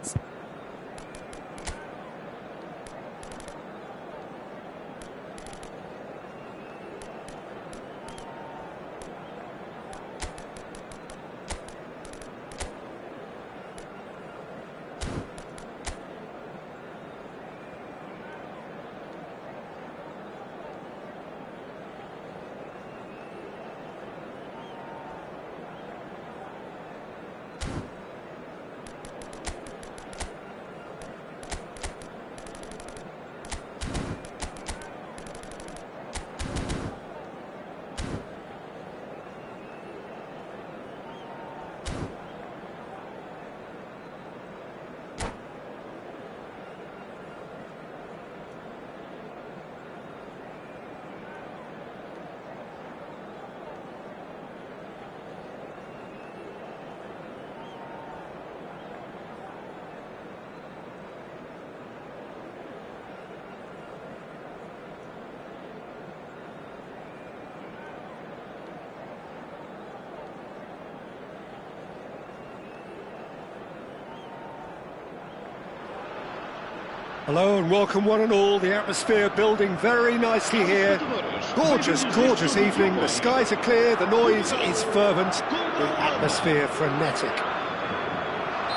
minutes. Hello and welcome one and all, the atmosphere building very nicely here. Gorgeous, gorgeous evening, the skies are clear, the noise is fervent, the atmosphere frenetic.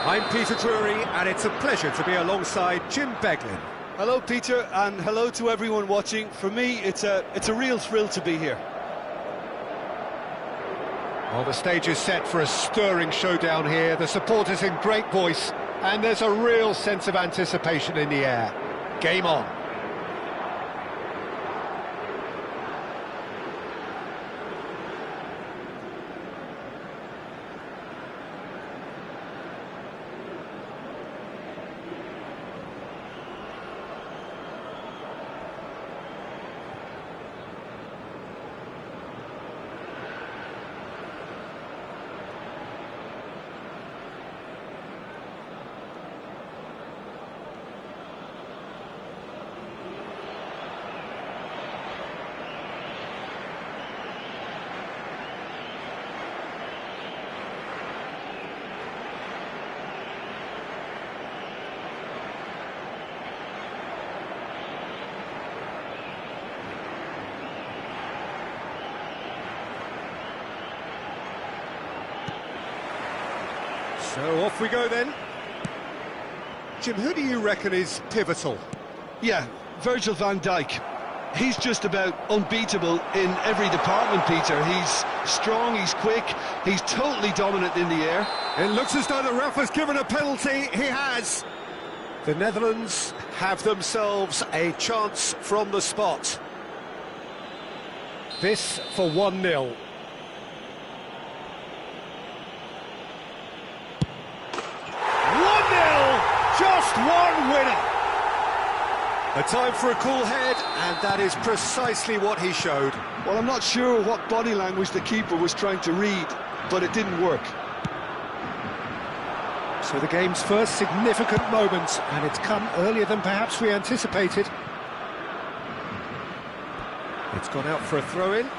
I'm Peter Drury and it's a pleasure to be alongside Jim Beglin. Hello Peter, and hello to everyone watching. For me, it's a real thrill to be here. Well, the stage is set for a stirring showdown here, the supporters in great voice, and there's a real sense of anticipation in the air. Game on. So off we go then. Jim, who do you reckon is pivotal? Yeah, Virgil van Dijk. He's just about unbeatable in every department, Peter. He's strong, he's quick, he's totally dominant in the air. It looks as though the ref has given a penalty. He has. The Netherlands have themselves a chance from the spot. This for 1-0. Just one winner. A time for a cool head, and that is precisely what he showed. Well, I'm not sure what body language the keeper was trying to read, but it didn't work. So the game's first significant moment, and it's come earlier than perhaps we anticipated. It's gone out for a throw-in.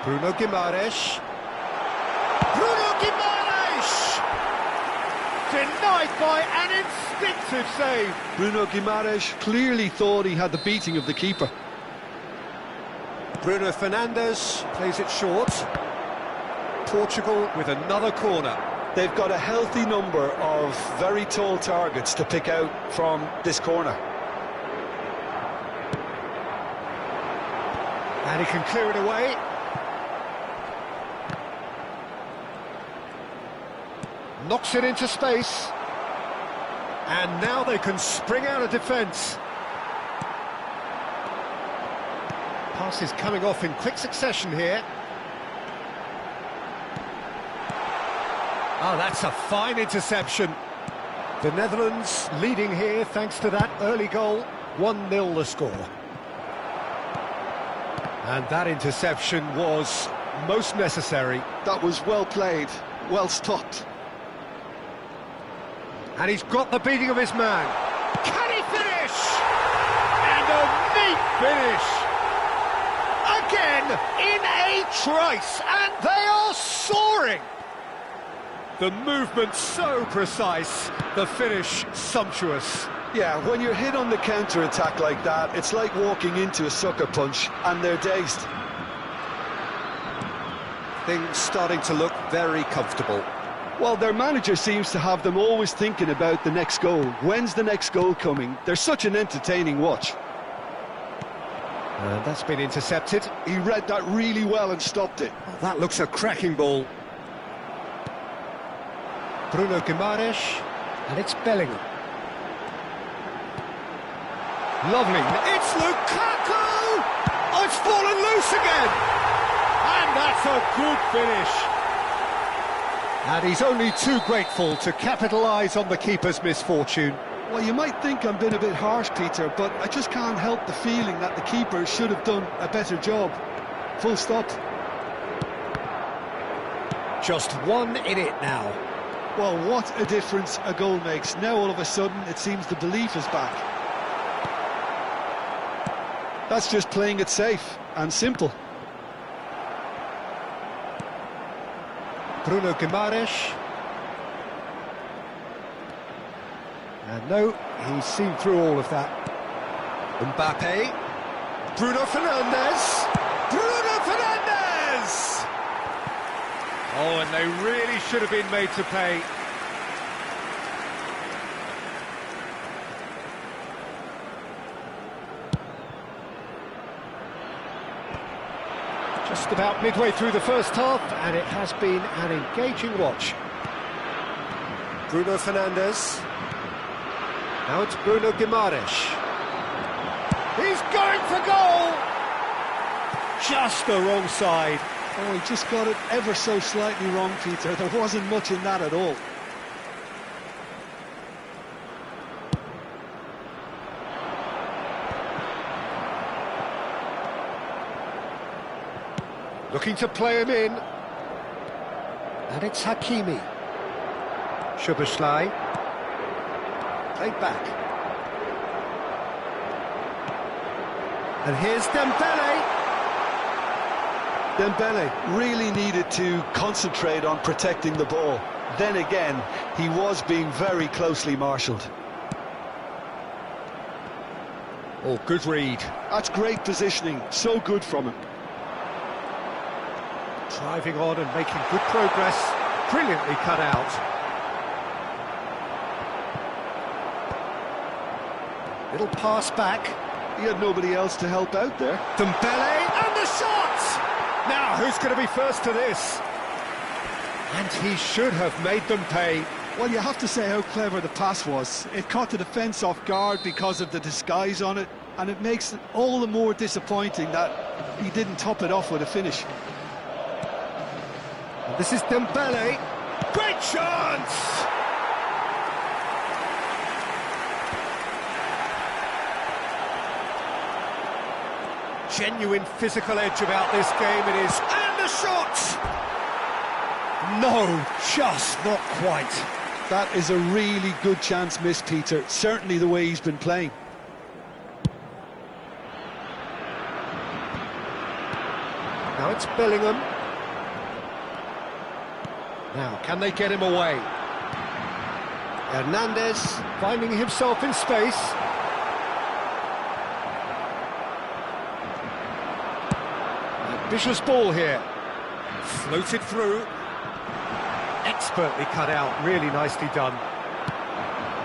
Bruno Guimaraes. Bruno Guimaraes! Denied by an instinctive save. Bruno Guimaraes clearly thought he had the beating of the keeper. Bruno Fernandes plays it short. Portugal with another corner. They've got a healthy number of very tall targets to pick out from this corner. And he can clear it away. Knocks it into space. And now they can spring out of defence. Passes coming off in quick succession here. Oh, that's a fine interception. The Netherlands leading here thanks to that early goal. 1-0 the score. And that interception was most necessary. That was well played, well stopped. And he's got the beating of his man. Can he finish? And a neat finish. Again, in a trice, and they are soaring. The movement so precise, the finish sumptuous. Yeah, when you're hit on the counter-attack like that, it's like walking into a sucker punch, and they're dazed. Things starting to look very comfortable. Well, their manager seems to have them always thinking about the next goal. When's the next goal coming? They're such an entertaining watch. And that's been intercepted. He read that really well and stopped it. Oh, that looks a cracking ball. Bruno Guimaraes, and it's Bellingham. Lovely. It's Lukaku! Oh, it's fallen loose again! And that's a good finish. And he's only too grateful to capitalise on the keeper's misfortune. Well, you might think I'm being a bit harsh, Peter, but I just can't help the feeling that the keeper should have done a better job. Full stop. Just one in it now. Well, what a difference a goal makes. Now, all of a sudden, it seems the belief is back. That's just playing it safe and simple. Bruno Guimaraes. And no, he's seen through all of that. Mbappe. Bruno Fernandes. Bruno Fernandes! Oh, and they really should have been made to pay. Just about midway through the first half, and it has been an engaging watch. Bruno Fernandes. Now it's Bruno Guimaraes. He's going for goal! Just the wrong side. Oh, he just got it ever so slightly wrong, Peter. There wasn't much in that at all. Looking to play him in. And it's Hakimi. Szoboszlai. Played back. And here's Dembele. Dembele really needed to concentrate on protecting the ball. Then again, he was being very closely marshalled. Oh, good read. That's great positioning. So good from him. Driving on and making good progress. Brilliantly cut out. Little pass back. He had nobody else to help out there. Dembele and the shot! Now, who's going to be first to this? And he should have made them pay. Well, you have to say how clever the pass was. It caught the defence off guard because of the disguise on it, and it makes it all the more disappointing that he didn't top it off with a finish. And this is Dembele. Great chance! Genuine physical edge about this game it is. And the shot! No, just not quite. That is a really good chance missed, Peter. Certainly the way he's been playing. Now it's Bellingham. Now, can they get him away? Hernandez finding himself in space. Ambitious ball here. Floated through. Expertly cut out, really nicely done.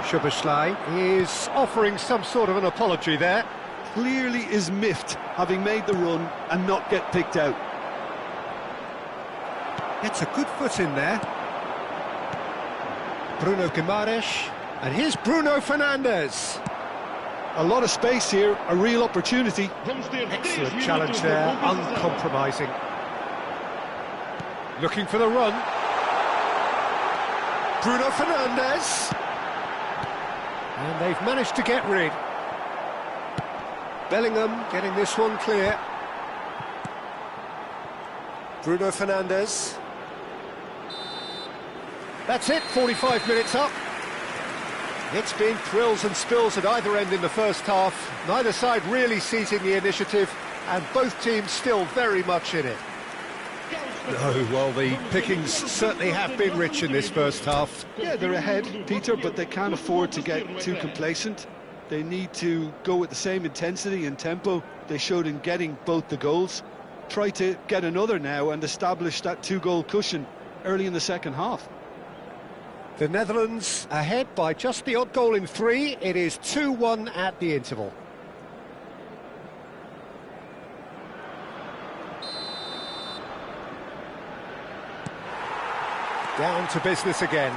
Szoboszlai is offering some sort of an apology there. Clearly is miffed, having made the run and not get picked out. Gets a good foot in there. Bruno Guimaraes, and here's Bruno Fernandes. A lot of space here, a real opportunity. Excellent challenge there, uncompromising. Looking for the run. Bruno Fernandes. And they've managed to get rid. Bellingham getting this one clear. Bruno Fernandes. That's it, 45 minutes up. It's been thrills and spills at either end in the first half. Neither side really seizing the initiative, and both teams still very much in it. Oh, well, the pickings certainly have been rich in this first half. Yeah, they're ahead, Peter, but they can't afford to get too complacent. They need to go with the same intensity and tempo they showed in getting both the goals. Try to get another now and establish that two-goal cushion early in the second half. The Netherlands ahead by just the odd goal in 3. It is 2-1 at the interval. Down to business again.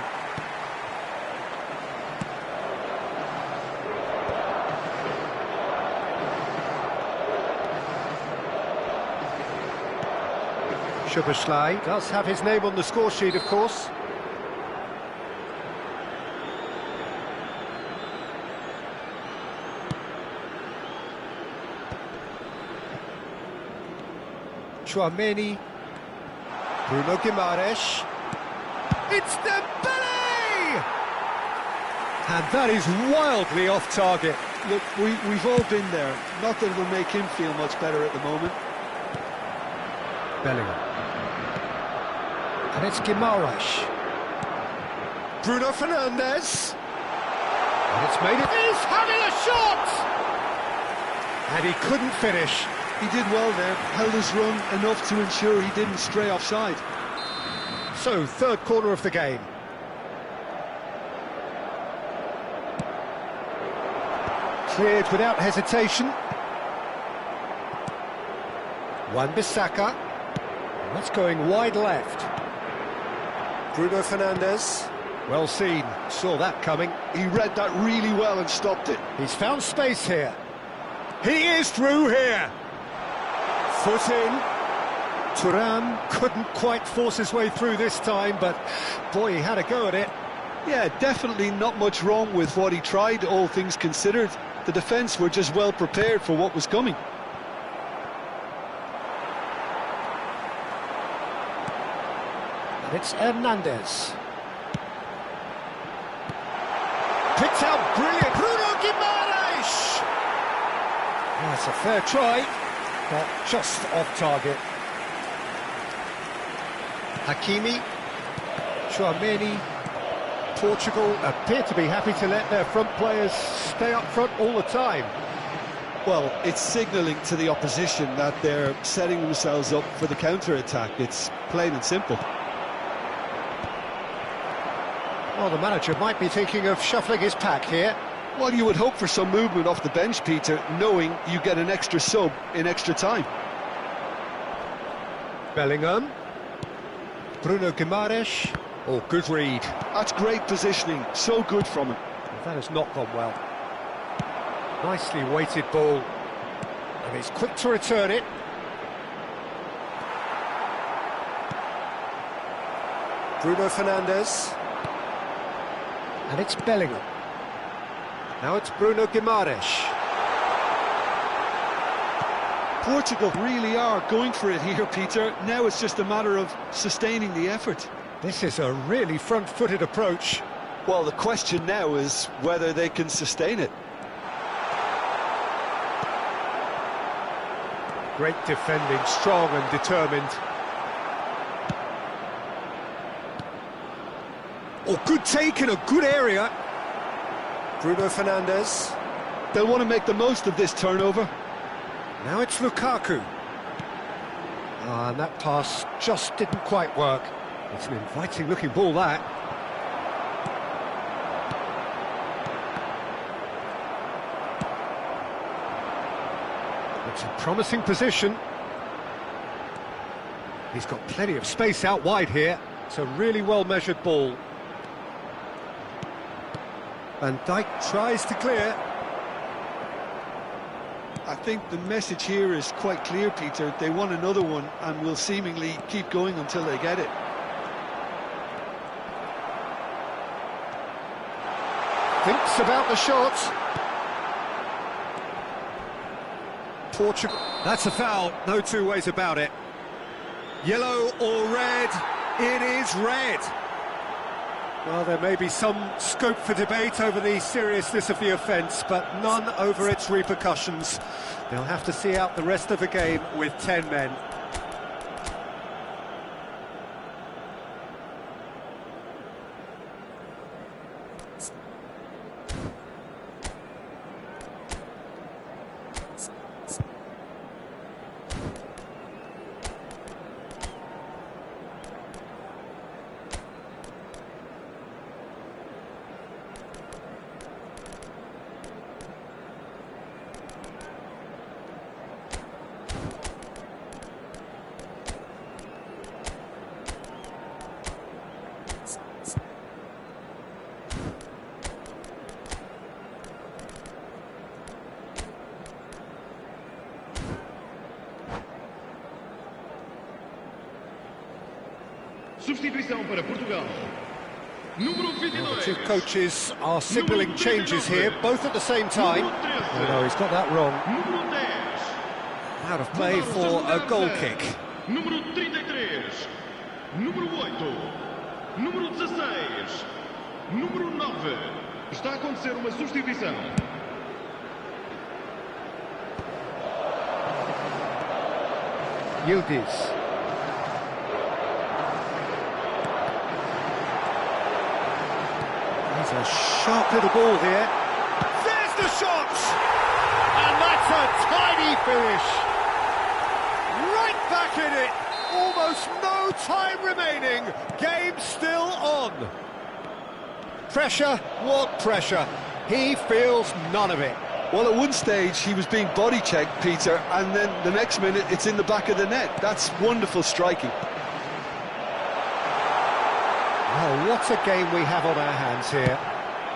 Szoboszlai does have his name on the score sheet, of course. Tchouaméni, Bruno Guimaraes, it's Dembele! And that is wildly off target. Look, we've all been there. Not that it will make him feel much better at the moment. Bellingham. And it's Guimaraes. Bruno Fernandes. And it's made it. He's having a shot! And he couldn't finish. He did well there, held his run enough to ensure he didn't stray offside. So, third corner of the game. Cleared without hesitation. Wan-Bissaka. That's going wide left. Bruno Fernandes. Well seen, saw that coming. He read that really well and stopped it. He's found space here. He is through here. Foot in. Thuram couldn't quite force his way through this time, but boy, he had a go at it. Yeah, definitely not much wrong with what he tried, all things considered. The defence were just well prepared for what was coming. And it's Hernandez. Picked out brilliant. Bruno Guimaraes! That's a fair try, but just off target. Hakimi, Tchouaméni. Portugal appear to be happy to let their front players stay up front all the time. Well, it's signalling to the opposition that they're setting themselves up for the counter-attack. It's plain and simple. Well, the manager might be thinking of shuffling his pack here. Well, you would hope for some movement off the bench, Peter, knowing you get an extra sub in extra time. Bellingham. Bruno Guimaraes. Oh, good read. That's great positioning, so good from him. That has not gone well. Nicely weighted ball. And he's quick to return it. Bruno Fernandes. And it's Bellingham. Now it's Bruno Guimaraes. Portugal really are going for it here, Peter. Now it's just a matter of sustaining the effort. This is a really front-footed approach. Well, the question now is whether they can sustain it. Great defending, strong and determined. Oh, good take in a good area. Bruno Fernandes. They'll want to make the most of this turnover. Now it's Lukaku. And that pass just didn't quite work. It's an inviting-looking ball, that. It's a promising position. He's got plenty of space out wide here. It's a really well-measured ball. Van Dijk tries to clear. I think the message here is quite clear, Peter. They want another one and will seemingly keep going until they get it. Thinks about the shot. Portugal. That's a foul, no two ways about it. Yellow or red? It is red. Well, there may be some scope for debate over the seriousness of the offence, but none over its repercussions. They'll have to see out the rest of the game with 10 men. Substituição para Portugal. Número 22. Well, the two coaches are signalling changes here, both at the same time. Oh no, he's got that wrong. Número 10. Out of play for a goal kick. Número 33. Número 8. Número 16. Número 9. Está a acontecer uma substituição. Yildiz. There's a sharp little ball here. There's the shot! And that's a tidy finish. Right back in it. Almost no time remaining. Game still on. Pressure? What pressure? He feels none of it. Well, at one stage he was being body checked, Peter, and then the next minute it's in the back of the net. That's wonderful striking. Well, what a game we have on our hands here.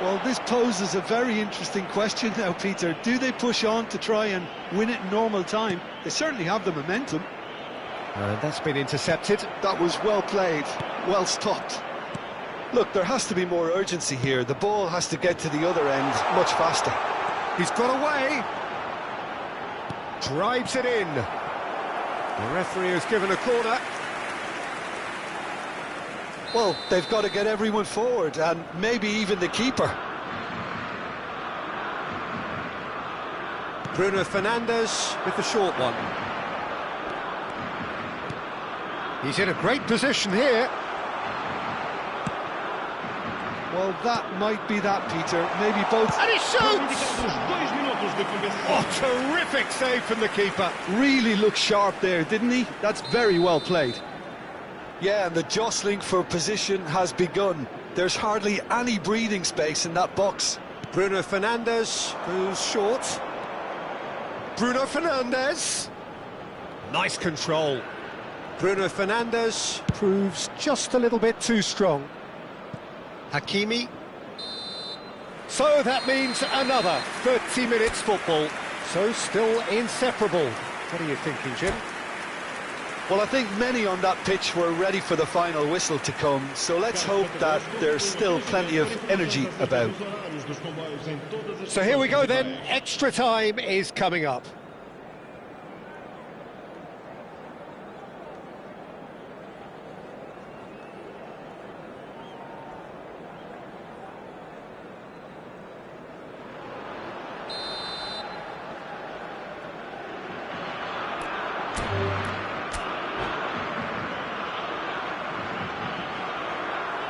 Well, this poses a very interesting question now, Peter. Do they push on to try and win it in normal time? They certainly have the momentum. And that's been intercepted. That was well played, well stopped. Look, there has to be more urgency here. The ball has to get to the other end much faster. He's got away. Drives it in. The referee has given a corner. Well, they've got to get everyone forward, and maybe even the keeper. Bruno Fernandes with the short one. He's in a great position here. Well, that might be that, Peter. Maybe both. And he shoots! Oh, terrific save from the keeper. Really looked sharp there, didn't he? That's very well played. Yeah, and the jostling for position has begun. There's hardly any breathing space in that box. Bruno Fernandes goes short. Bruno Fernandes. Nice control. Bruno Fernandes proves just a little bit too strong. Hakimi. So that means another 30 minutes football. So still inseparable. What are you thinking, Jim? Well, I think many on that pitch were ready for the final whistle to come, so let's hope that there's still plenty of energy about. So here we go then, extra time is coming up.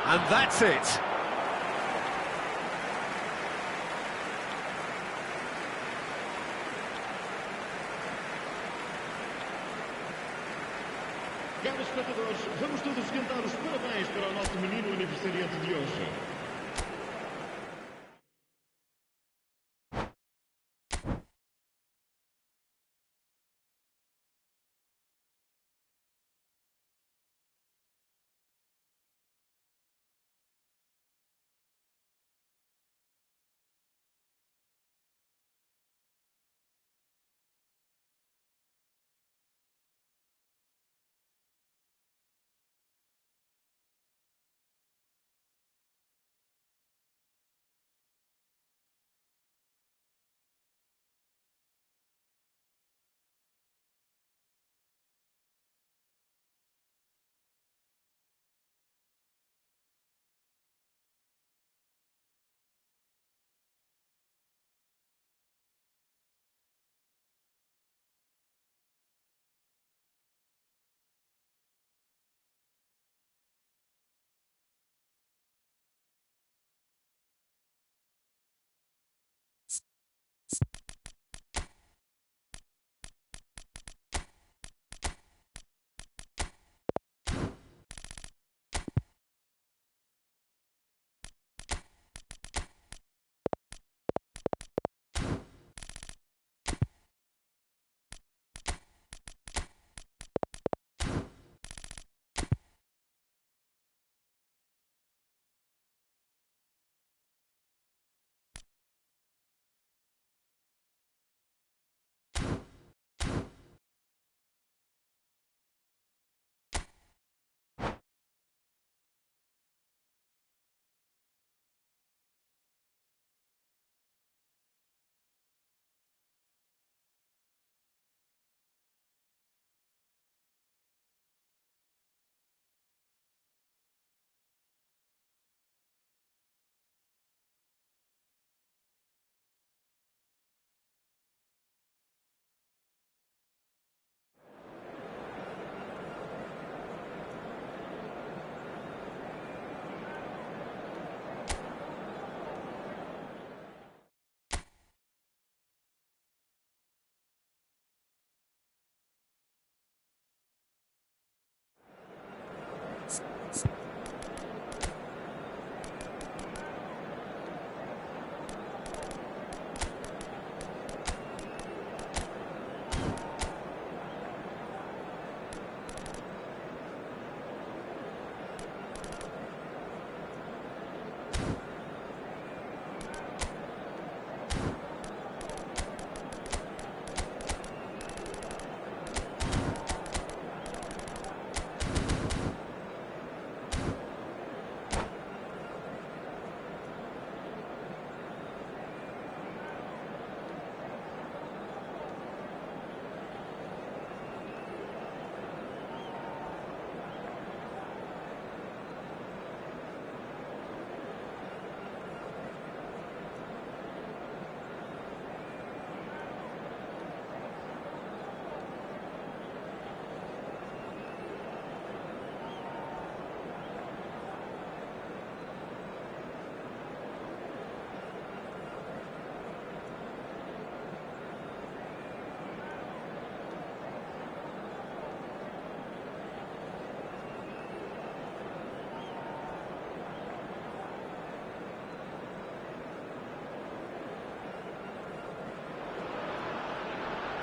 And that's it. Caros espectadores, vamos todos cantar os parabéns para o nosso menino aniversariante de hoje.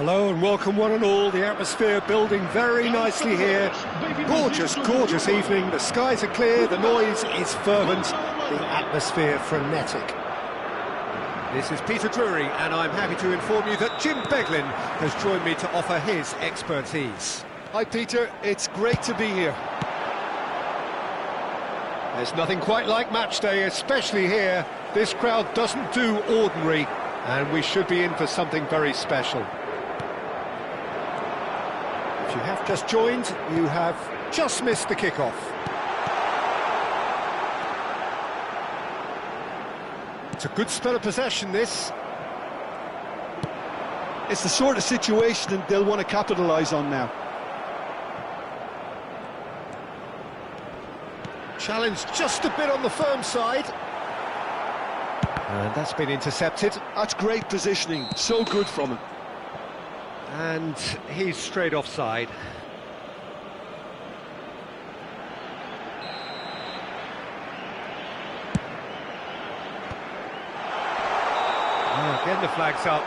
Hello and welcome one and all. The atmosphere building very nicely here. Gorgeous, gorgeous evening. The skies are clear, the noise is fervent, the atmosphere frenetic. This is Peter Drury and I'm happy to inform you that Jim Beglin has joined me to offer his expertise. Hi Peter, it's great to be here. There's nothing quite like match day, especially here. This crowd doesn't do ordinary and we should be in for something very special. If you have just joined, you have just missed the kickoff. It's a good spell of possession, this. It's the sort of situation they'll want to capitalise on now. Challenge just a bit on the firm side. And that's been intercepted. That's great positioning, so good from him. And he's straight offside. Getting the flags up.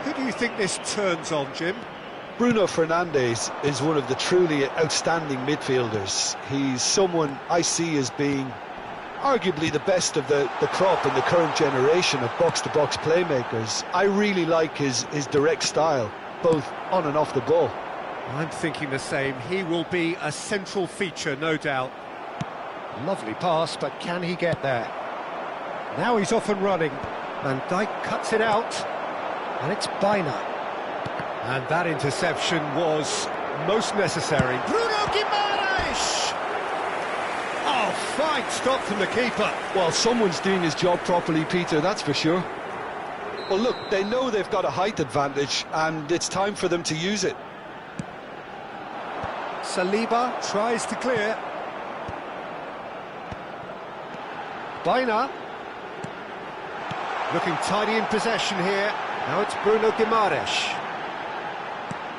Who do you think this turns on, Jim? Bruno Fernandes is one of the truly outstanding midfielders. He's someone I see as being arguably the best of the crop in the current generation of box-to-box playmakers. I really like his direct style, both on and off the ball. I'm thinking the same. He will be a central feature, no doubt. Lovely pass, but can he get there? Now he's off and running. Van Dijk cuts it out, and it's Baina. And that interception was most necessary. Bruno Guimaraes! Oh, fine stop from the keeper. Well, someone's doing his job properly, Peter, that's for sure. Well, look, they know they've got a height advantage, and it's time for them to use it. Saliba tries to clear. Baina. Looking tidy in possession here. Now it's Bruno Guimaraes.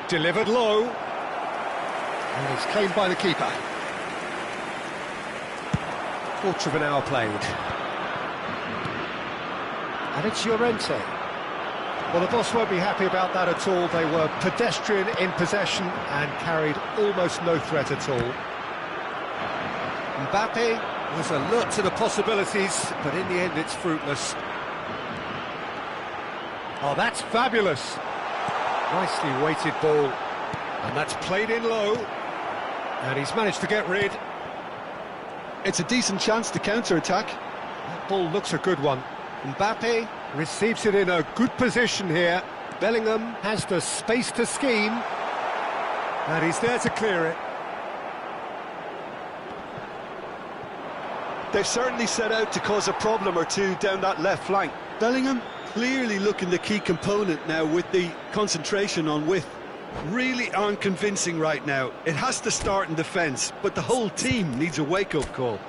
Delivered low. And it's claimed by the keeper. Quarter of an hour played. And it's Llorente. Well, the boss won't be happy about that at all. They were pedestrian in possession and carried almost no threat at all. Mbappe was alert to the possibilities, but in the end it's fruitless. Oh, that's fabulous. Nicely weighted ball. And that's played in low. And he's managed to get rid. It's a decent chance to counter-attack. That ball looks a good one. Mbappe receives it in a good position here. Bellingham has the space to scheme. And he's there to clear it. They've certainly set out to cause a problem or two down that left flank. Bellingham clearly looking the key component now with the concentration on width. Really aren't convincing right now. It has to start in defence, but the whole team needs a wake-up call.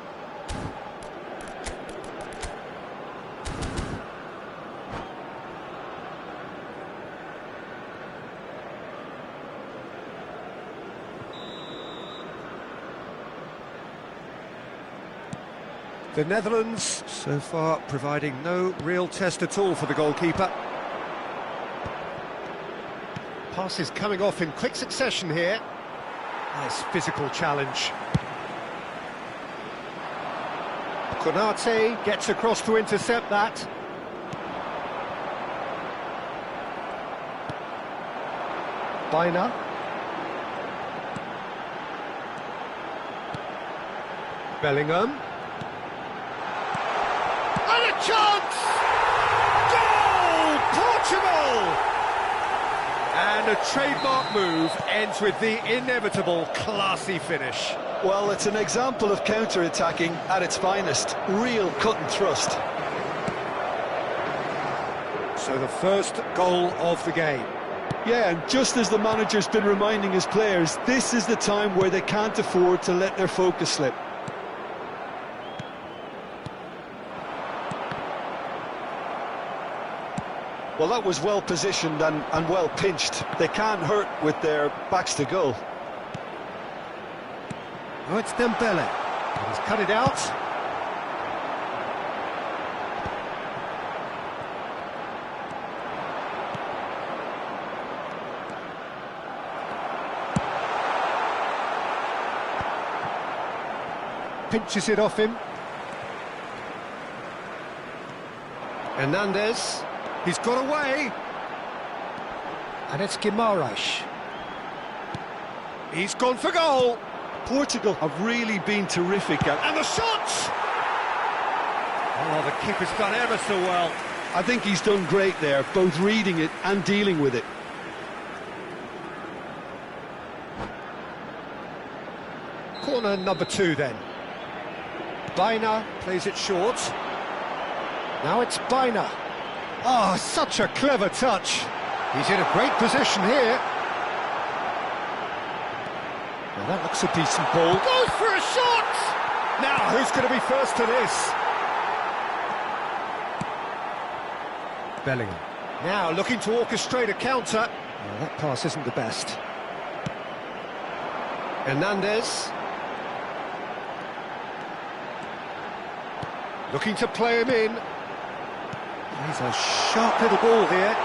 The Netherlands, so far, providing no real test at all for the goalkeeper. Passes coming off in quick succession here. Nice physical challenge. Konate gets across to intercept that. Baina. Bellingham. And a chance! Goal! Portugal! And a trademark move ends with the inevitable classy finish. Well, it's an example of counter-attacking at its finest. Real cut and thrust. So the first goal of the game. Yeah, and just as the manager's been reminding his players, this is the time where they can't afford to let their focus slip. Well, that was well positioned and well pinched. They can't hurt with their backs to goal. Oh, it's Dembele. He's cut it out. Pinches it off him. Hernandez. He's got away. And it's Guimaraes. He's gone for goal. Portugal have really been terrific at... And the shots! Oh, the keeper's done ever so well. I think he's done great there, both reading it and dealing with it. Corner number 2 then. Baina plays it short. Now it's Baina. Oh, such a clever touch. He's in a great position here. Well, that looks a decent ball. Goes for a shot! Now, who's going to be first to this? Bellingham. Now, looking to orchestrate a counter. Well, that pass isn't the best. Hernandez. Looking to play him in. He's a sharp little ball here.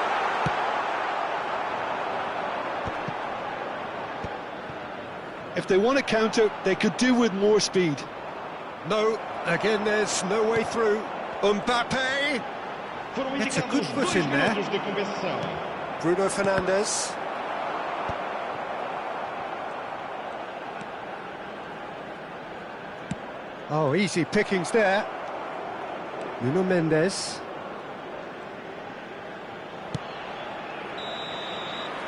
If they want to counter, they could do with more speed. No, again there's no way through. Mbappe! That's a good foot in there. Bruno Fernandes. Oh, easy pickings there. Nuno Mendes.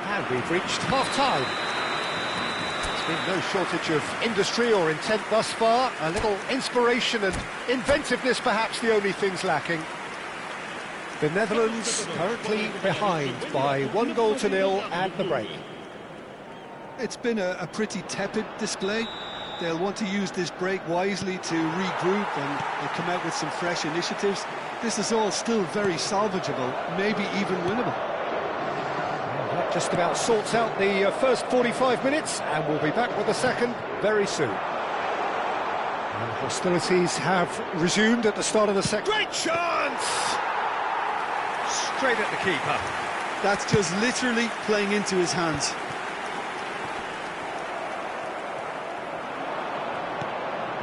And we've reached half-time. There's been no shortage of industry or intent thus far. A little inspiration and inventiveness, perhaps the only things lacking. The Netherlands currently behind by 1-0 at the break. It's been a pretty tepid display. They'll want to use this break wisely to regroup and come out with some fresh initiatives. This is all still very salvageable, maybe even winnable. That just about sorts out the first 45 minutes, and we'll be back with the second very soon. And hostilities have resumed at the start of the second. Great chance! Straight at the keeper. That's just literally playing into his hands.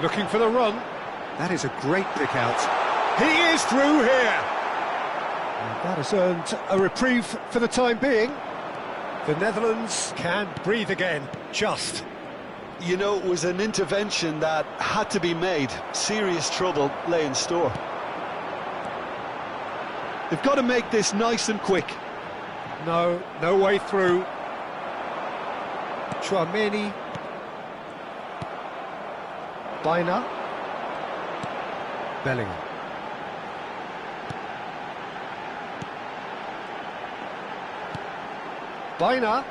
Looking for the run. That is a great pick out. He is through here. And that has earned a reprieve for the time being. The Netherlands can breathe again, just. You know, it was an intervention that had to be made. Serious trouble lay in store. They've got to make this nice and quick. No way through. Tchouaméni. Baina. Bellingham. Baina.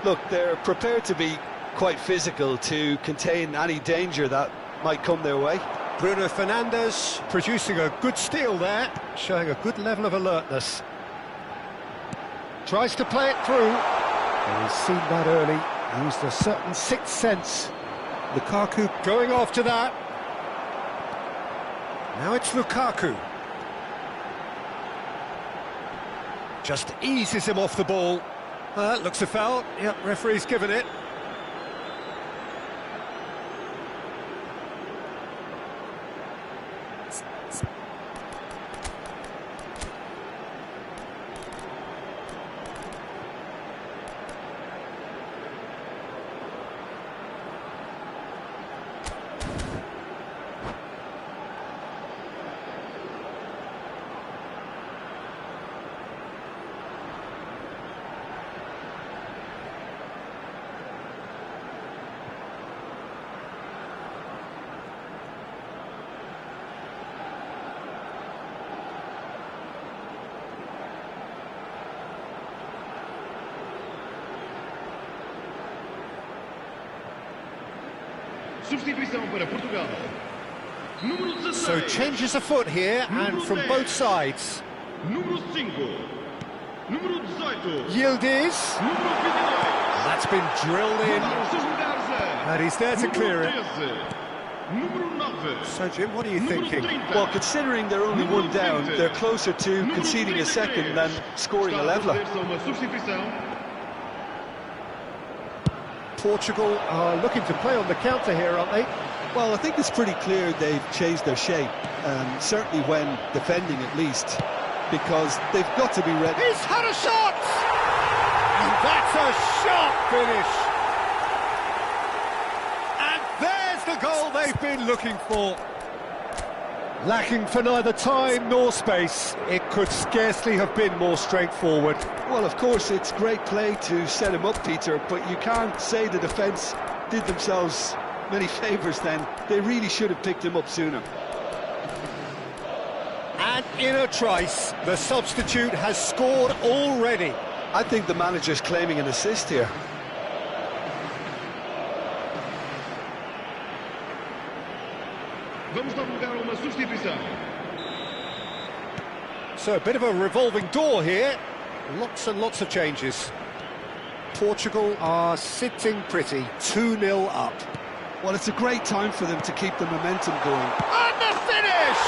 Look, they're prepared to be quite physical to contain any danger that might come their way. Bruno Fernandes producing a good steal there, showing a good level of alertness. Tries to play it through. And he's seen that early, used a certain sixth sense. Lukaku going after that. Now it's Lukaku. Just eases him off the ball. That looks a foul. Yep, referee's given it. Substituição para Portugal. Número 16. So changes afoot here, and from both sides. Número 5. Número 18. Yildiz. Número 22. That's been drilled in, Muda os seus lugares a... and he's there to clear it. Número 13. Número 9. So, Jim, what are you Número thinking? 30. Well, considering they're only one down, they're closer to conceding a second than scoring a leveller. Está a fazer-se uma substituição. Portugal are looking to play on the counter here, aren't they? Well, I think it's pretty clear they've changed their shape, certainly when defending at least, because they've got to be ready. He's had a shot! And that's a sharp finish! And there's the goal they've been looking for. Lacking for neither time nor space, it could scarcely have been more straightforward. Well, of course, it's great play to set him up, Peter, but you can't say the defence did themselves many favours then. They really should have picked him up sooner. And in a trice, the substitute has scored already. I think the manager's claiming an assist here. Vamos dar lugar a uma substituição. So a bit of a revolving door here. Lots and lots of changes. Portugal are sitting pretty, 2-0 up. Well, it's a great time for them to keep the momentum going. And the finish!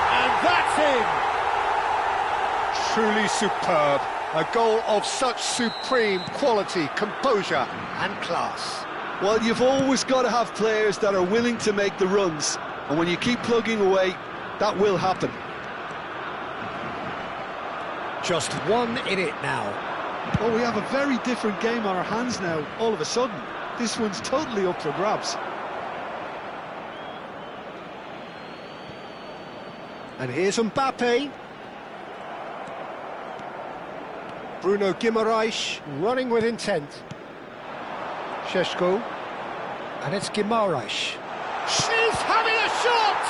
And that's in! Truly superb. A goal of such supreme quality, composure and class. Well, you've always got to have players that are willing to make the runs, and when you keep plugging away, that will happen. Just one in it now. Well, we have a very different game on our hands now, all of a sudden. This one's totally up for grabs. And here's Mbappe. Bruno Guimaraes running with intent. Šeško. And it's Guimaraes. She's having a shot!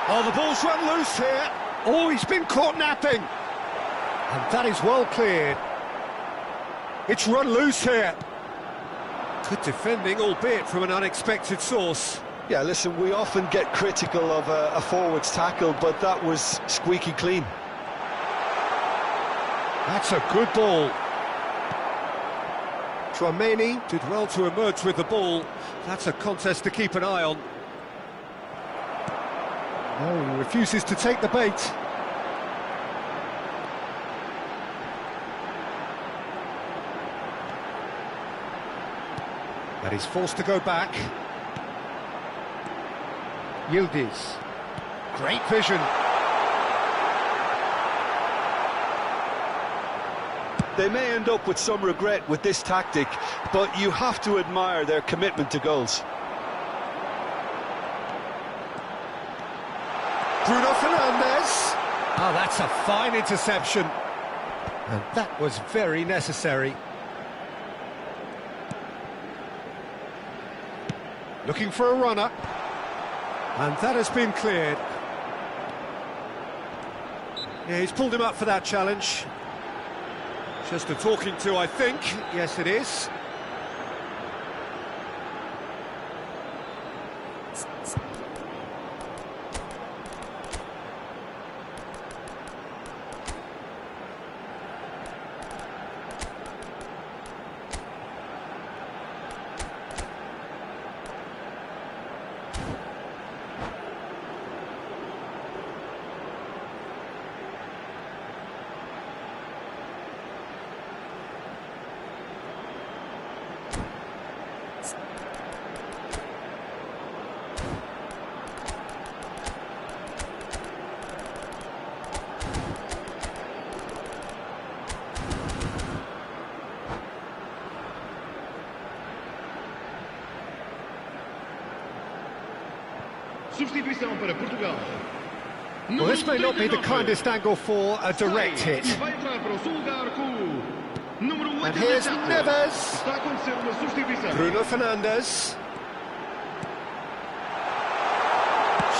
Oh, the ball's run loose here. Oh, he's been caught napping. And that is well cleared. It's run loose here. Good defending, albeit from an unexpected source. Yeah, listen, we often get critical of a forward's tackle, but that was squeaky clean. That's a good ball. Tchouameni did well to emerge with the ball. That's a contest to keep an eye on. Oh, he refuses to take the bait. And he's forced to go back. Yildiz. Great vision. They may end up with some regret with this tactic, but you have to admire their commitment to goals. Bruno Fernandes. Oh, that's a fine interception. And that was very necessary. Looking for a runner. And that has been cleared. Yeah, he's pulled him up for that challenge. Just a talking to, I think. Yes, it is. Substituição para Portugal. Well, this may not be the kindest angle for a direct hit. E vai entrar para o seu lugar com o número 8. And here's Neves. Está a acontecer uma substituição. Bruno Fernandes.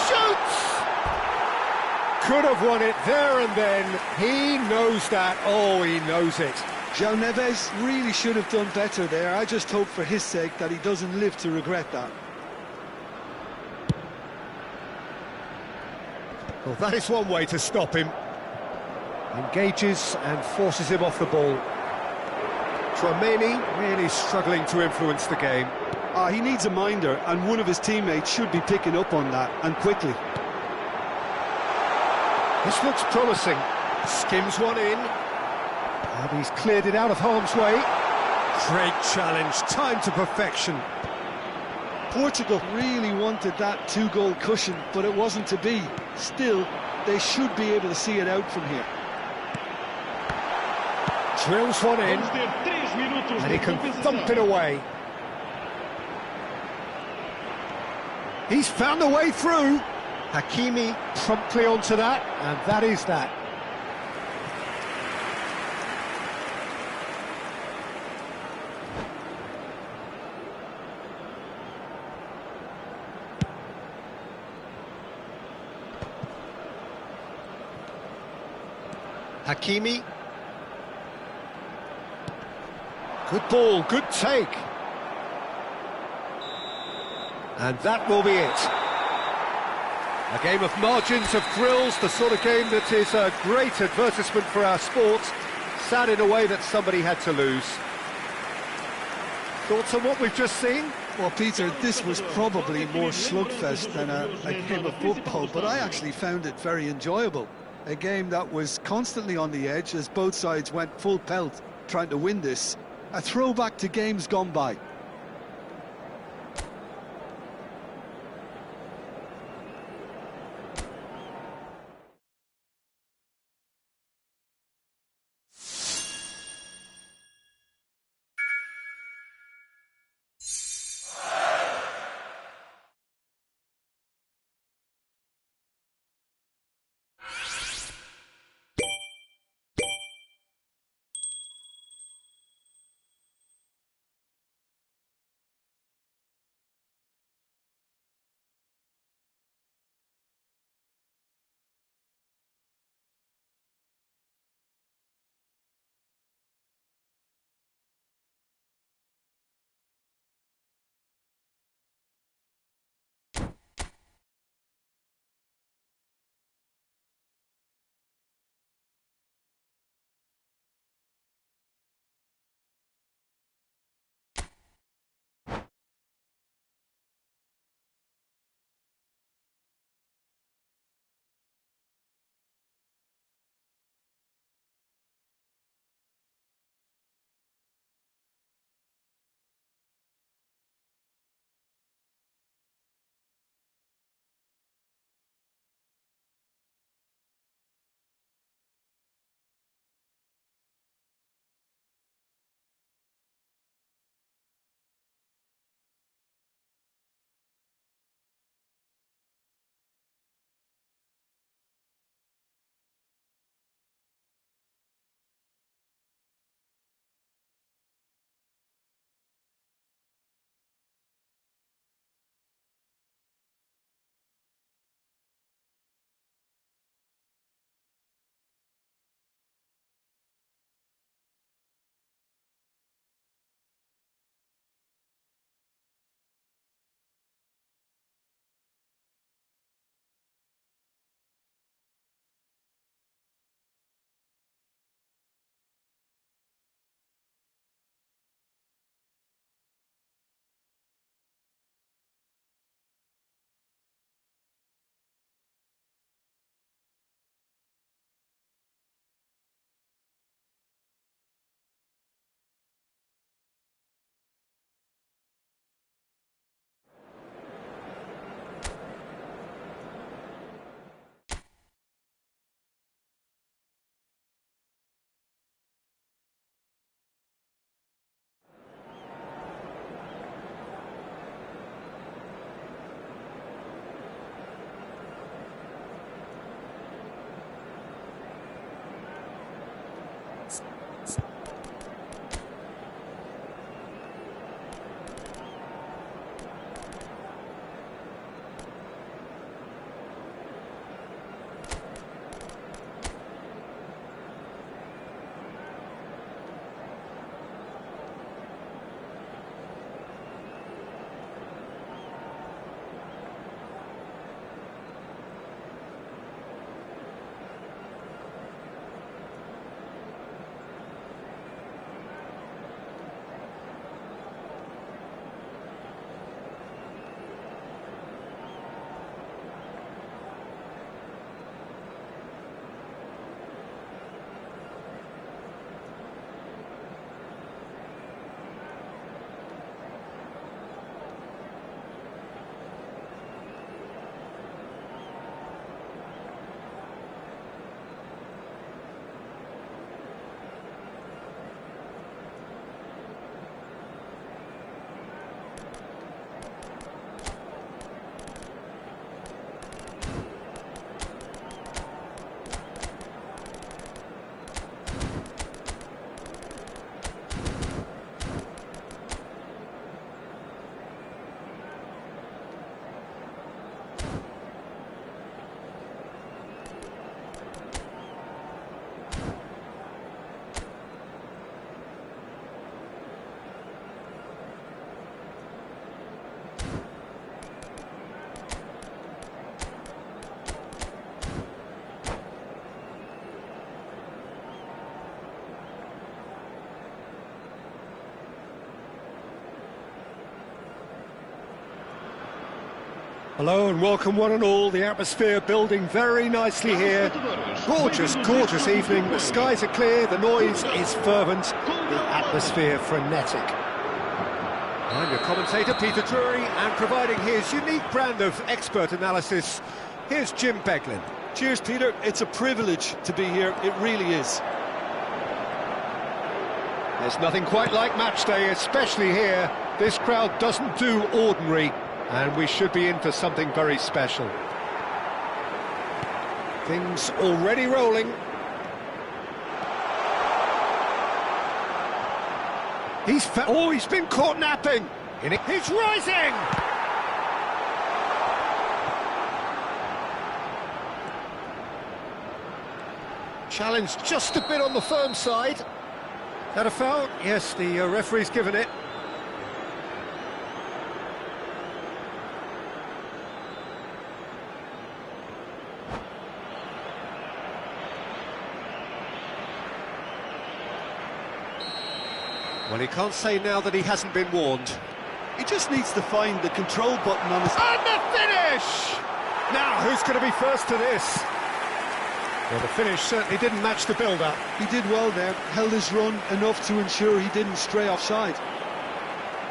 Shoots! Could have won it there and then. He knows that. Oh, he knows it. João Neves really should have done better there. I just hope for his sake that he doesn't live to regret that. Well, that is one way to stop him. Engages and forces him off the ball. Tchouaméni really struggling to influence the game. He needs a minder, and one of his teammates should be picking up on that, and quickly. This looks promising. Skims one in. And he's cleared it out of harm's way. Great challenge, timed to perfection. Portugal really wanted that two-goal cushion, but it wasn't to be. Still, they should be able to see it out from here. Drills one in, Vamos ter 3 minutos and de he can compensação. thump it away. He's found a way through. Hakimi promptly onto that, and that is that. Hakimi. Good ball, good take. And that will be it. A game of margins, of thrills, the sort of game that is a great advertisement for our sport. Sad in a way that somebody had to lose. Thoughts on what we've just seen? Well, Peter, this was probably more slugfest than a game of football, but I actually found it very enjoyable. A game that was constantly on the edge as both sides went full pelt trying to win this. A throwback to games gone by. Hello and welcome one and all. The atmosphere building very nicely here. Gorgeous, gorgeous evening. The skies are clear, the noise is fervent, the atmosphere frenetic. I'm your commentator, Peter Drury, and providing his unique brand of expert analysis, here's Jim Beglin. Cheers, Peter. It's a privilege to be here. It really is. There's nothing quite like match day, especially here. This crowd doesn't do ordinary, and we should be in for something very special. Things already rolling. He's been caught napping. He's rising! Challenge just a bit on the firm side. Is that a foul? Yes, the referee's given it. Well, he can't say now that he hasn't been warned. He just needs to find the control button on his... And the finish! Now, who's going to be first to this? Well, the finish certainly didn't match the build-up. He did well there, held his run enough to ensure he didn't stray offside.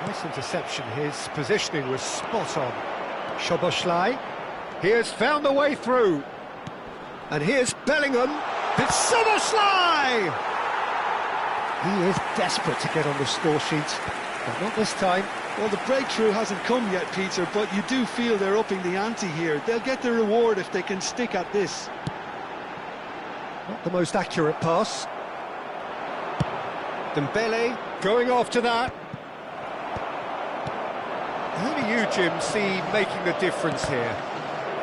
Nice interception, his positioning was spot on. Szoboszlai, he has found a way through. And here's Bellingham, it's Szoboszlai! He is desperate to get on the score sheet, but not this time. Well, the breakthrough hasn't come yet, Peter, but you do feel they're upping the ante here. They'll get the reward if they can stick at this. Not the most accurate pass. Dembele going after that. Who do you, Jim, see making the difference here?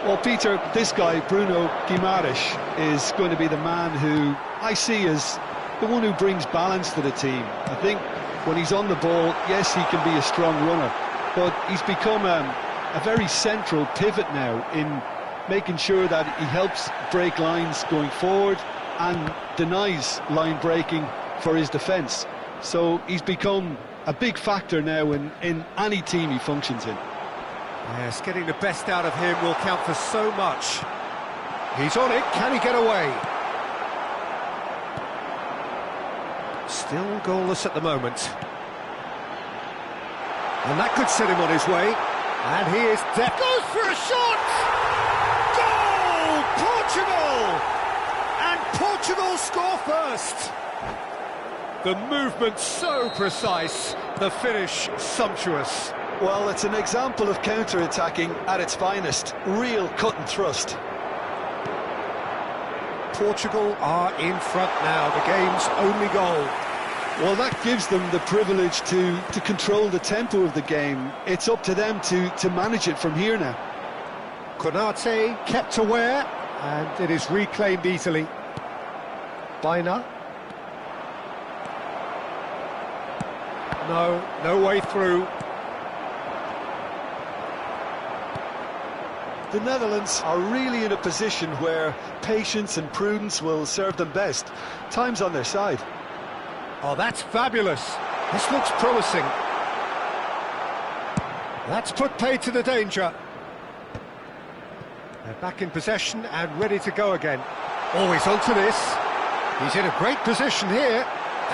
Well, Peter, this guy, Bruno Guimaraes, is going to be the man who I see as the one who brings balance to the team. I think when he's on the ball, yes, he can be a strong runner, but he's become a very central pivot now in making sure that he helps break lines going forward and denies line breaking for his defence. So he's become a big factor now in any team he functions in. Yes, getting the best out of him will count for so much. He's on it, can he get away? Still goalless at the moment. And that could set him on his way. And he is goes for a shot! Goal! Portugal! And Portugal score first. The movement so precise, the finish sumptuous. Well, it's an example of counter-attacking at its finest. Real cut and thrust. Portugal are in front now, the game's only goal. Well, that gives them the privilege to control the tempo of the game. It's up to them to manage it from here now. Konate kept aware, and it is reclaimed easily. Baina. No way through. The Netherlands are really in a position where patience and prudence will serve them best. Time's on their side. Oh, that's fabulous. This looks promising. That's put paid to the danger. They're back in possession and ready to go again. Always onto this. He's in a great position here.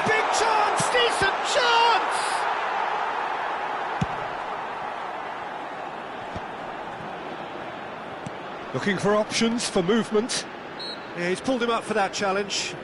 Big chance, decent chance! Looking for options for movement. Yeah, he's pulled him up for that challenge.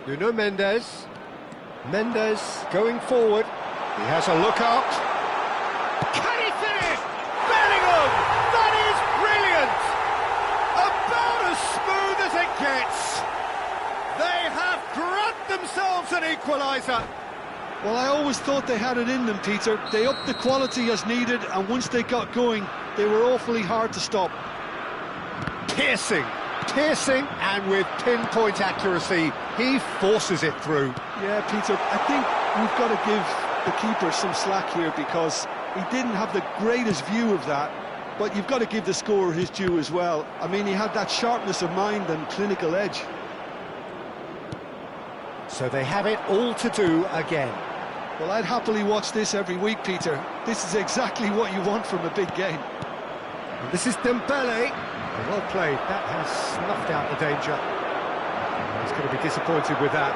Nuno Mendes. Mendes going forward. He has a look out. Can he finish? Bellingham! That is brilliant! About as smooth as it gets. They have grabbed themselves an equaliser. Well, I always thought they had it in them, Peter. They upped the quality as needed, and once they got going, they were awfully hard to stop. Piercing, and with pinpoint accuracy, he forces it through. Yeah, Peter, I think we've got to give the keeper some slack here, because He didn't have the greatest view of that, but you've got to give the scorer his due as well. I mean, he had that sharpness of mind and clinical edge. So they have it all to do again. Well, I'd happily watch this every week, Peter. This is exactly what you want from a big game. And this is Dembele. Well played. That has snuffed out the danger. He's going to be disappointed with that.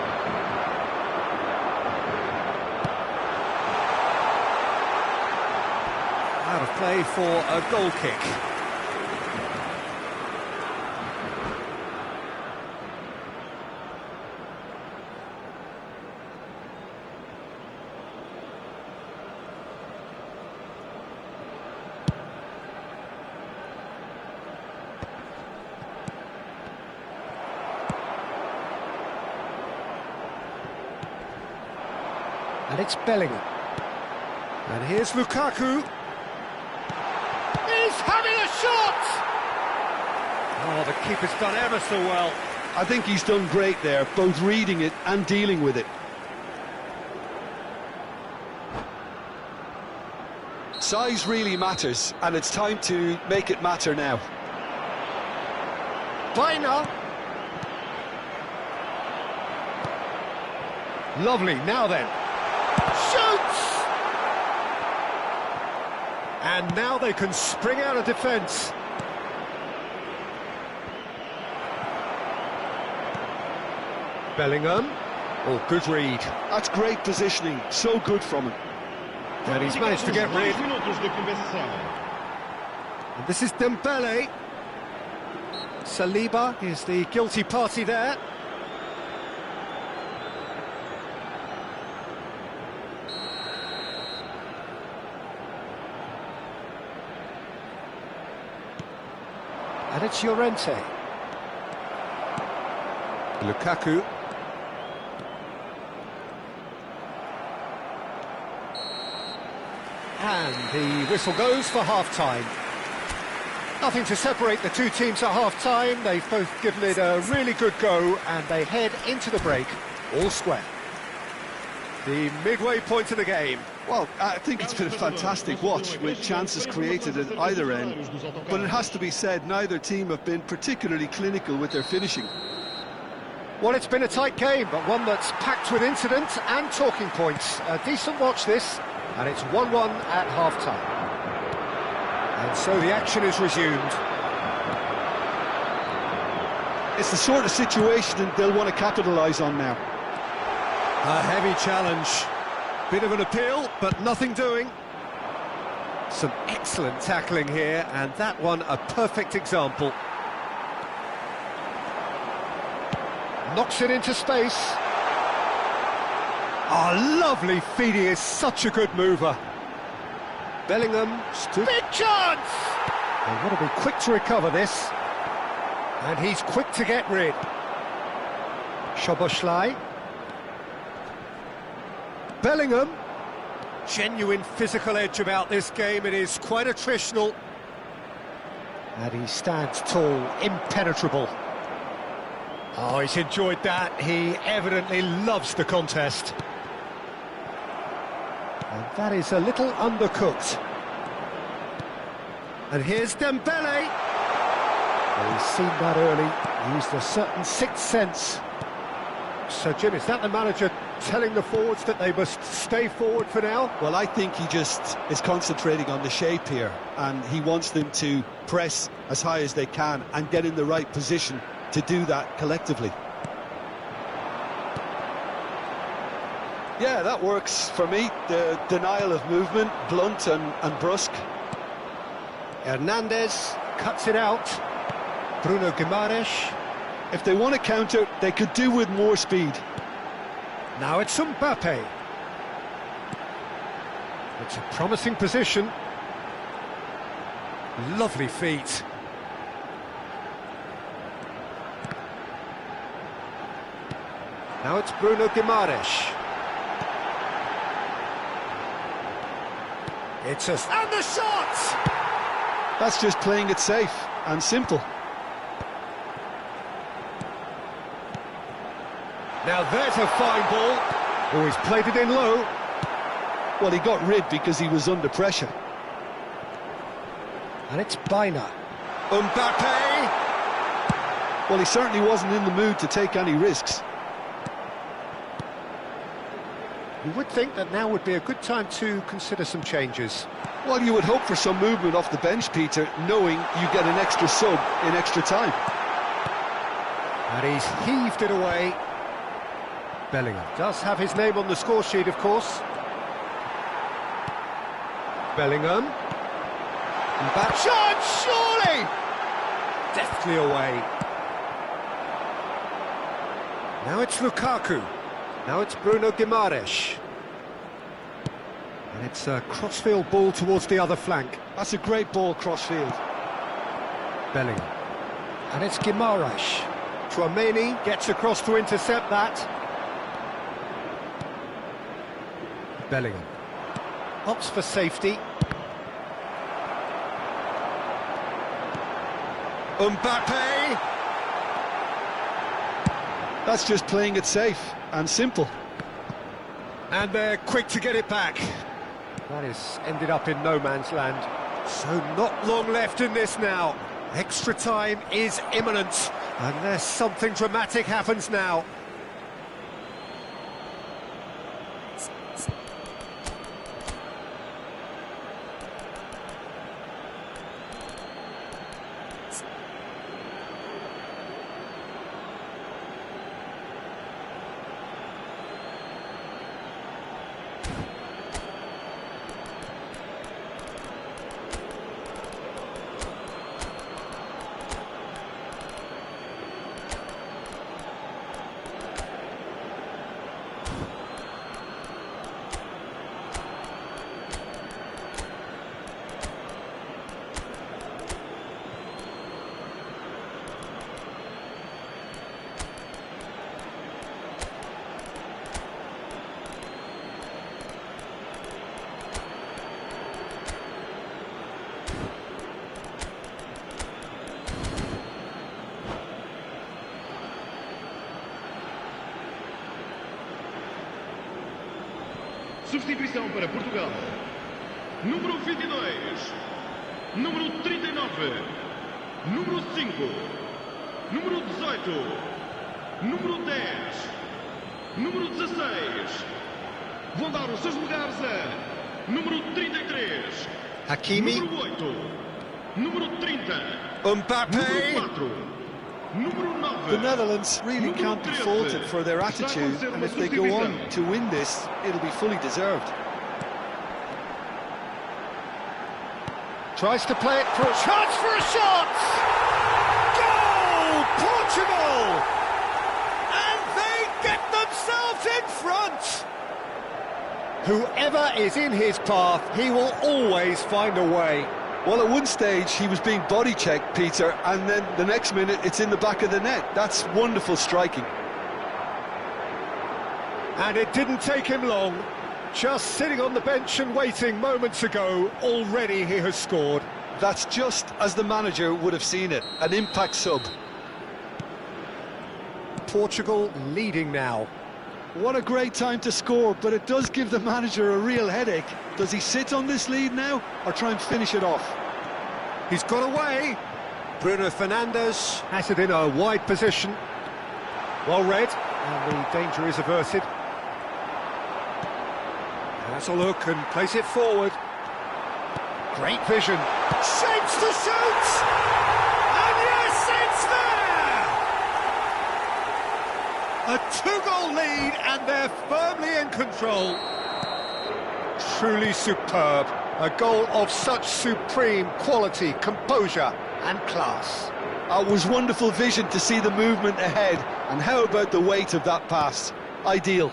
Out of play for a goal kick. And it's Bellingham. And here's Lukaku. He's having a shot! Oh, the keeper's done ever so well. I think he's done great there, both reading it and dealing with it. Size really matters, and it's time to make it matter now. Baina. Lovely, now then. Shoots! And now they can spring out of defence. Bellingham. Oh, good read. That's great positioning, so good from him. And he's managed to get rid. Minutos de compensação. And this is Dembele. Saliba is the guilty party there. And it's Llorente. Lukaku. And the whistle goes for half-time. Nothing to separate the two teams at half-time. They've both given it a really good go, and they head into the break all square. The midway point of the game. Well, I think it's been a fantastic watch with chances created at either end. But it has to be said, neither team have been particularly clinical with their finishing. Well, it's been a tight game, but one that's packed with incident and talking points. A decent watch this, and it's 1-1 at half-time. And so the action is resumed. It's the sort of situation they'll want to capitalise on now. A heavy challenge. Bit of an appeal, but nothing doing. Some excellent tackling here, and that one a perfect example. Knocks it into space. Oh, lovely feed. He is such a good mover. Bellingham stood... Big chance! They want to be quick to recover this. And he's quick to get rid. Szoboszlai. Bellingham. Genuine physical edge about this game. It is quite attritional. And he stands tall, impenetrable. Oh, he's enjoyed that. He evidently loves the contest. And that is a little undercooked. And here's Dembele. Well, he's seen that early, used a certain sixth sense. So, Jim, is that the manager telling the forwards that they must stay forward for now? Well, I think he just is concentrating on the shape here, and he wants them to press as high as they can and get in the right position to do that collectively. Yeah, that works for me. The denial of movement, blunt and brusque. Hernandez cuts it out. Bruno Guimaraes. If they want to counter, they could do with more speed. Now it's Mbappe. It's a promising position. Lovely feet. Now it's Bruno Guimaraes. It's a... And the shot! That's just playing it safe and simple. Now there's a fine ball. Oh, he's played it in low. Well, he got rid because he was under pressure. And it's Baina. Mbappe! Well, he certainly wasn't in the mood to take any risks. You would think that now would be a good time to consider some changes. Well, you would hope for some movement off the bench, Peter, knowing you get an extra sub in extra time. And he's heaved it away. Bellingham does have his name on the score sheet, of course. Bellingham. Back shot, surely! Deftly away. Now it's Lukaku. Now it's Bruno Guimaraes. And it's a crossfield ball towards the other flank. That's a great ball crossfield. Bellingham. And it's Guimaraes. Tchouameni gets across to intercept that. Bellingham. Opts for safety. Mbappe! That's just playing it safe and simple. And they're quick to get it back. That is ended up in no man's land. So not long left in this now. Extra time is imminent. Unless something dramatic happens now. Substituição para Portugal. Número 22. Número 39. Número 5. Número 18. Número 10. Número 16. Vão dar os seus lugares a número 33. Hakimi. Número 8. Número 30. Mbappe. Número 4. Número 9. The Netherlands really Número can't be 13. faulted for their attitude, and if they go on to win this, it'll be fully deserved. Tries to play it for a chance for a shot! Goal! Portugal! And they get themselves in front! Whoever is in his path, he will always find a way. Well, at one stage, he was being body-checked, Peter, and then the next minute, it's in the back of the net. That's wonderful striking. And it didn't take him long. Just sitting on the bench and waiting moments ago, already he has scored. That's just as the manager would have seen it, an impact sub. Portugal leading now. What a great time to score, but it does give the manager a real headache. Does he sit on this lead now, or try and finish it off? He's got away. Bruno Fernandes has it in a wide position. Well read, and the danger is averted. Has a look and plays it forward. Great vision. Shapes to shoot! And yes, it's there! A two-goal lead, and they're firmly in control. Truly superb. A goal of such supreme quality, composure and class. It was wonderful vision to see the movement ahead, and how about the weight of that pass? Ideal.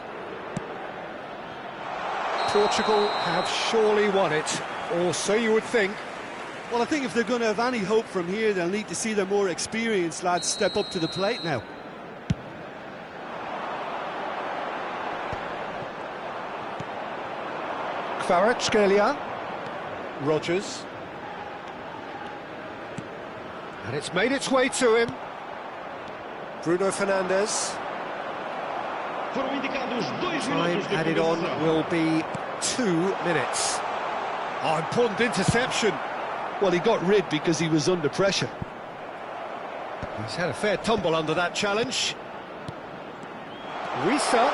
Portugal have surely won it, or so you would think. Well, I think if they're going to have any hope from here, they'll need to see their more experienced lads step up to the plate now. Kvaratskhelia. Rodgers. And it's made its way to him. Bruno Fernandes. Foram indicados 2 Time minutos de added on compensação. will be 2 minutes. Oh, important interception. Well, he got rid because he was under pressure. He's had a fair tumble under that challenge. Risa,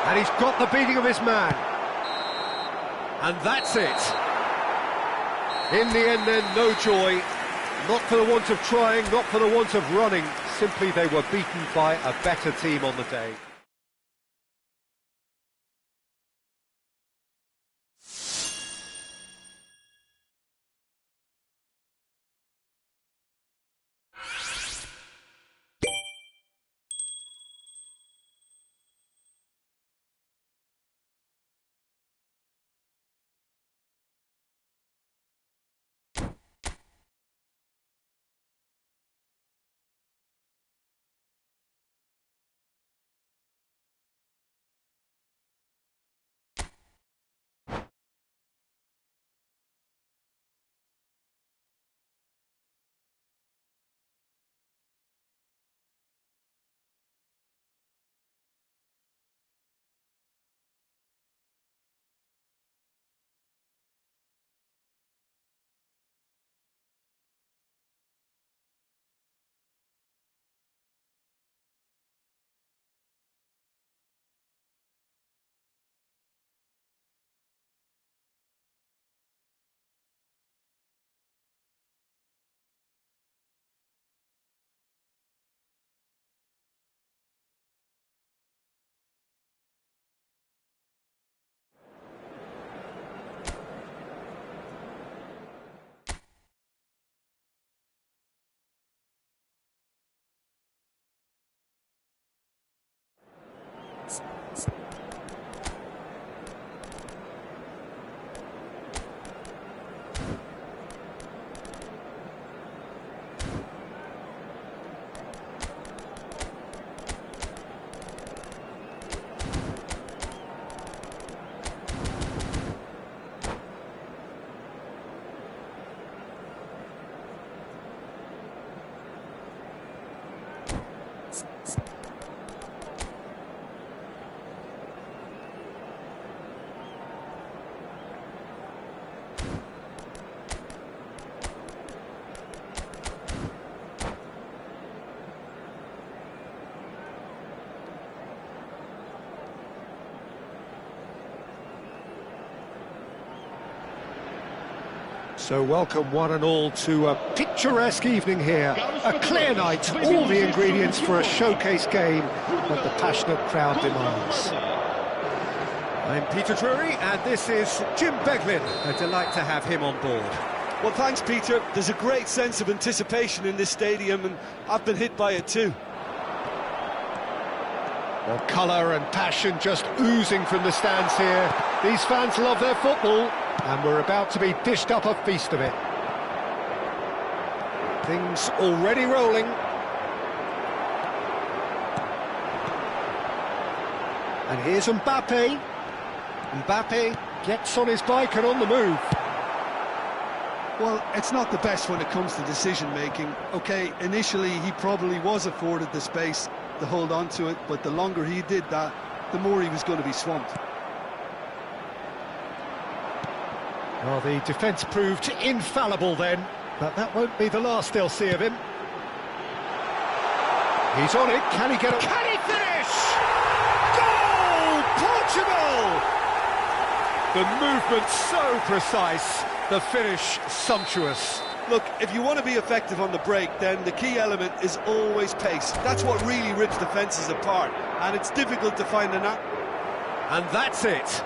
and he's got the beating of his man. And that's it. In the end then, no joy. Not for the want of trying, not for the want of running. Simply they were beaten by a better team on the day. So welcome one and all to a picturesque evening here. A clear night, all the ingredients for a showcase game that the passionate crowd demands. I'm Peter Drury and this is Jim Beglin. A delight to have him on board. Well, thanks, Peter. There's a great sense of anticipation in this stadium, and I've been hit by it too. Well, colour and passion just oozing from the stands here. These fans love their football, and we're about to be dished up a feast of it. Things already rolling. And here's Mbappe. Mbappe gets on his bike and on the move. Well, it's not the best when it comes to decision-making. OK, initially he probably was afforded the space to hold on to it, but the longer he did that, the more he was going to be swamped. Well, the defence proved infallible then, but that won't be the last they'll see of him. He's on it, can he get it? Can he finish? Goal! Portugal! The movement so precise, the finish sumptuous. Look, if you want to be effective on the break, then the key element is always pace. That's what really rips defences apart, and it's difficult to find an... And that's it.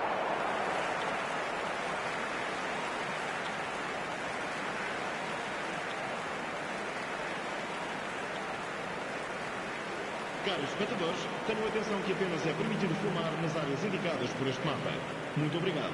Caros espectadores, tenham atenção que apenas é permitido filmar nas áreas indicadas por este mapa. Muito obrigado.